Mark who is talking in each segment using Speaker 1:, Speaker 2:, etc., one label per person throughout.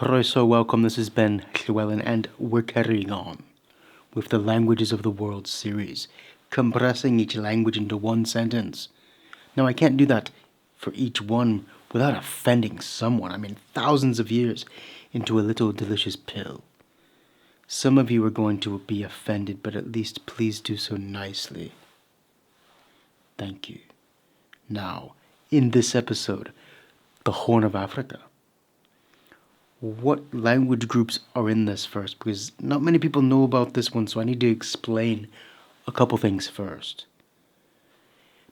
Speaker 1: Croeso, welcome, this is Ben Llewellyn, and we're carrying on with the Languages of the World series, compressing each language into one sentence. Now, I can't do that for each one without offending someone. I mean, thousands of years into a little delicious pill. Some of you are going to be offended, but at least please do so nicely. Thank you. Now, in this episode, the Horn of Africa. What language groups are in this first? Because not many people know about this one, so I need to explain a couple things first.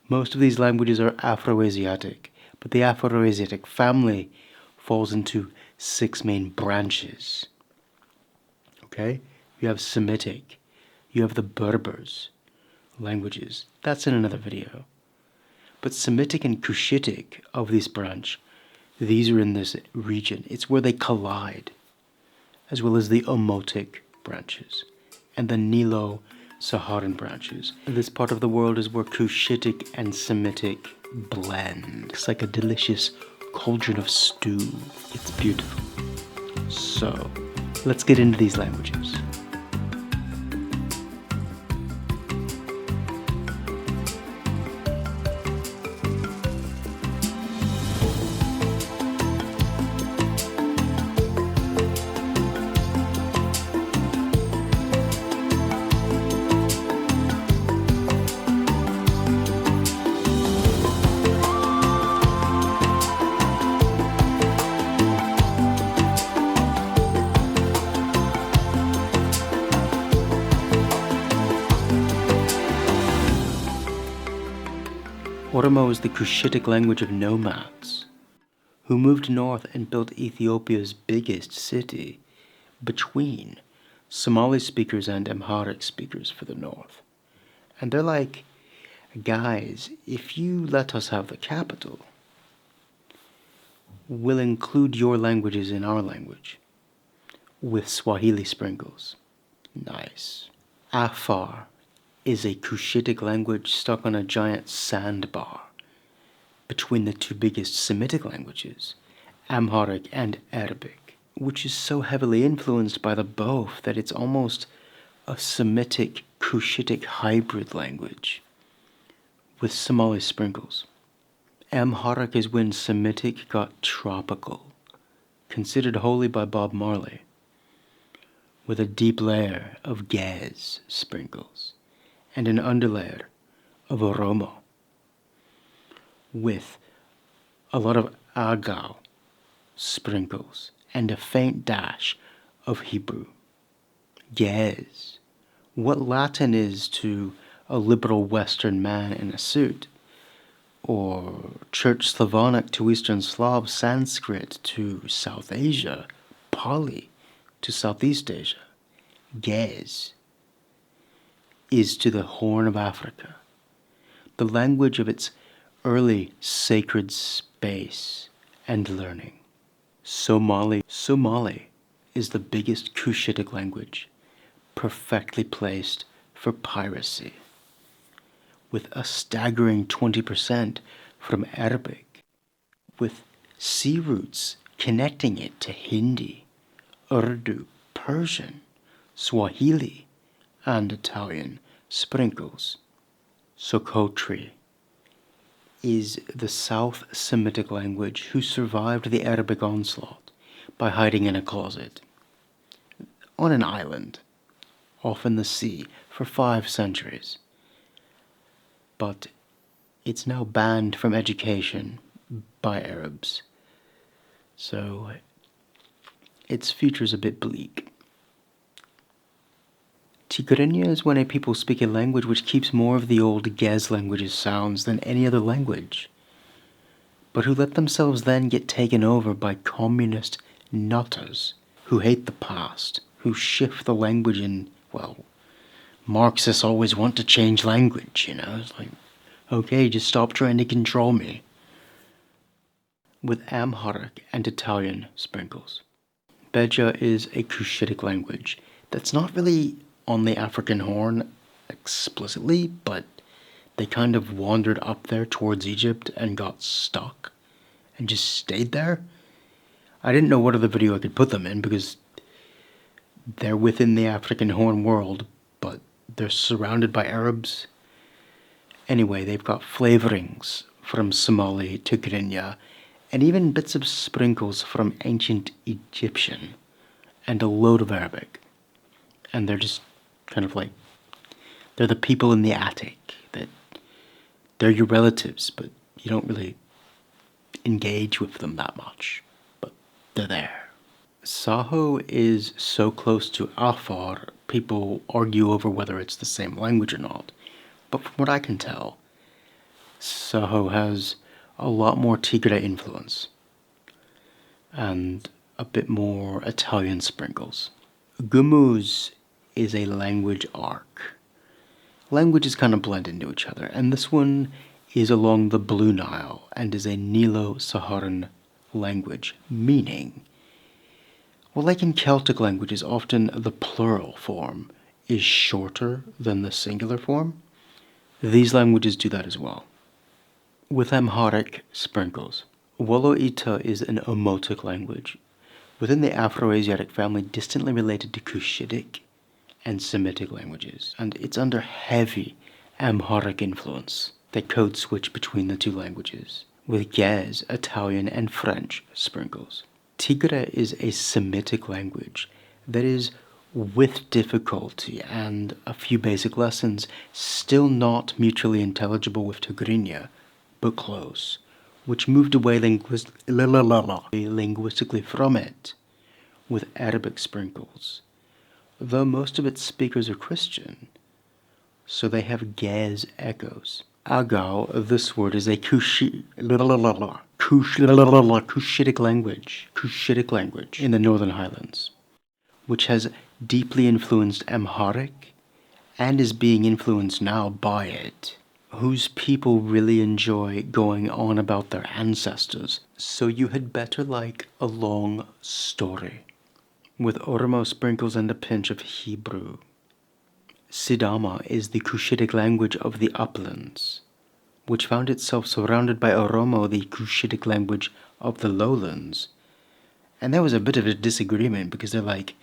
Speaker 1: Most of these languages are Afro-Asiatic, but the Afro-Asiatic family falls into 6 main branches. Okay? You have Semitic, you have the Berbers languages. That's in another video. But Semitic and Cushitic of this branch, these are in this region. It's where they collide, as well as the Omotic branches and the nilo-saharan branches. This part of the world is where Cushitic and Semitic blend. It's like a delicious cauldron of stew. It's beautiful. So, let's get into these languages. Oromo is the Cushitic language of nomads, who moved north and built Ethiopia's biggest city between Somali speakers and Amharic speakers for the north. And they're like, guys, if you let us have the capital, we'll include your languages in our language, with Swahili sprinkles. Nice. Afar is a Cushitic language stuck on a giant sandbar between the 2 biggest Semitic languages, Amharic and Arabic, which is so heavily influenced by the both that it's almost a Semitic Cushitic hybrid language with Somali sprinkles. Amharic is when Semitic got tropical, considered holy by Bob Marley, with a deep layer of Ge'ez sprinkles and an underlayer of Oromo, with a lot of Agaw sprinkles and a faint dash of Hebrew. Ge'ez, what Latin is to a liberal Western man in a suit, or Church Slavonic to Eastern Slav, Sanskrit to South Asia, Pali to Southeast Asia. Ge'ez is to the Horn of Africa, the language of its early sacred space and learning. Somali is the biggest Cushitic language, perfectly placed for piracy, with a staggering 20% from Arabic, with sea routes connecting it to Hindi, Urdu, Persian, Swahili, and Italian sprinkles. Soqotri is the South Semitic language who survived the Arabic onslaught by hiding in a closet on an island off in the sea for 5 centuries. But it's now banned from education by Arabs, so its future's a bit bleak. Tigrinya is when a people speak a language which keeps more of the old Ge'ez language's sounds than any other language, but who let themselves then get taken over by communist nutters who hate the past, who shift the language in, well, Marxists always want to change language, you know? It's like, okay, just stop trying to control me. With Amharic and Italian sprinkles. Beja is a Cushitic language that's not really on the African Horn explicitly, but they kind of wandered up there towards Egypt and got stuck and just stayed there. I didn't know what other video I could put them in because they're within the African Horn world, but they're surrounded by Arabs. Anyway, they've got flavorings from Somali, Tigrinya, and even bits of sprinkles from ancient Egyptian, and a load of Arabic. And they're just kind of like, they're the people in the attic, that they're your relatives, but you don't really engage with them that much, but they're there. Saho is so close to Afar, people argue over whether it's the same language or not. But from what I can tell, Saho has a lot more Tigre influence and a bit more Italian sprinkles. Gumuz is a language arc. Languages kind of blend into each other, and this one is along the Blue Nile and is a nilo-saharan language, meaning, well, like in Celtic languages, often the plural form is shorter than the singular form. These languages do that as well. With Amharic sprinkles. Wolayitta is an Omotic language within the Afro-Asiatic family distantly related to Cushitic and Semitic languages, and it's under heavy Amharic influence. They code switch between the two languages, with Ge'ez, Italian, and French sprinkles. Tigre is a Semitic language that is, with difficulty and a few basic lessons, still not mutually intelligible with Tigrinya, but close, which moved away linguistically from it, with Arabic sprinkles, though most of its speakers are Christian, so they have Ge'ez echoes. Agaw, this word is a Cushitic language in the Northern Highlands, which has deeply influenced Amharic and is being influenced now by it, whose people really enjoy going on about their ancestors, so you had better like a long story, with Oromo sprinkles and a pinch of Hebrew. Sidama is the Cushitic language of the uplands, which found itself surrounded by Oromo, the Cushitic language of the lowlands. And there was a bit of a disagreement because they're like,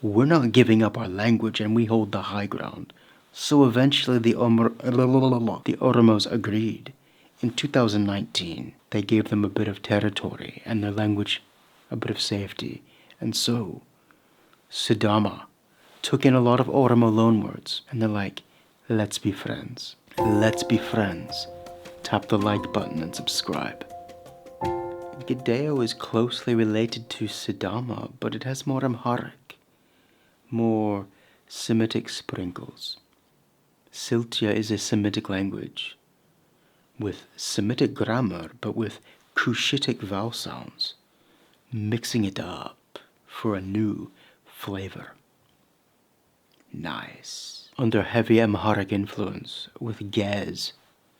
Speaker 1: we're not giving up our language and we hold the high ground. So eventually the Oromos agreed. In 2019, they gave them a bit of territory and their language a bit of safety. And so, Sidama took in a lot of Oromo loanwords, and they're like, let's be friends. Let's be friends. Tap the like button and subscribe. Gedeo is closely related to Sidama, but it has more Amharic, more Semitic sprinkles. Silt'e is a Semitic language, with Semitic grammar, but with Cushitic vowel sounds, mixing it up for a new flavor. Nice. Under heavy Amharic influence, with Ge'ez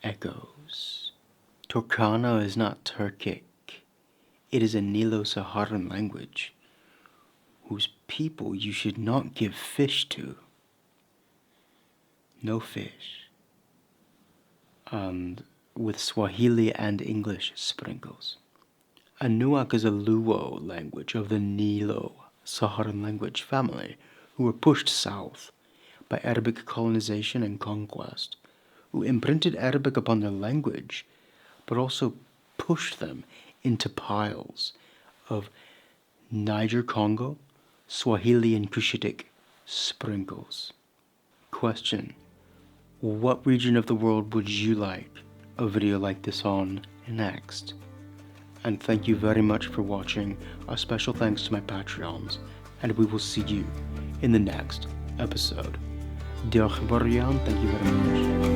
Speaker 1: echoes. Turkana is not Turkic. It is a nilo-saharan language, whose people you should not give fish to. No fish. And with Swahili and English sprinkles. Anuak is a Luo language of the nilo-saharan language family, who were pushed south by Arabic colonization and conquest, who imprinted Arabic upon their language, but also pushed them into piles of Niger-Congo, Swahili and Cushitic sprinkles. Question: what region of the world would you like a video like this on next? And thank you very much for watching. A special thanks to my Patreons, and we will see you in the next episode. Thank you very much.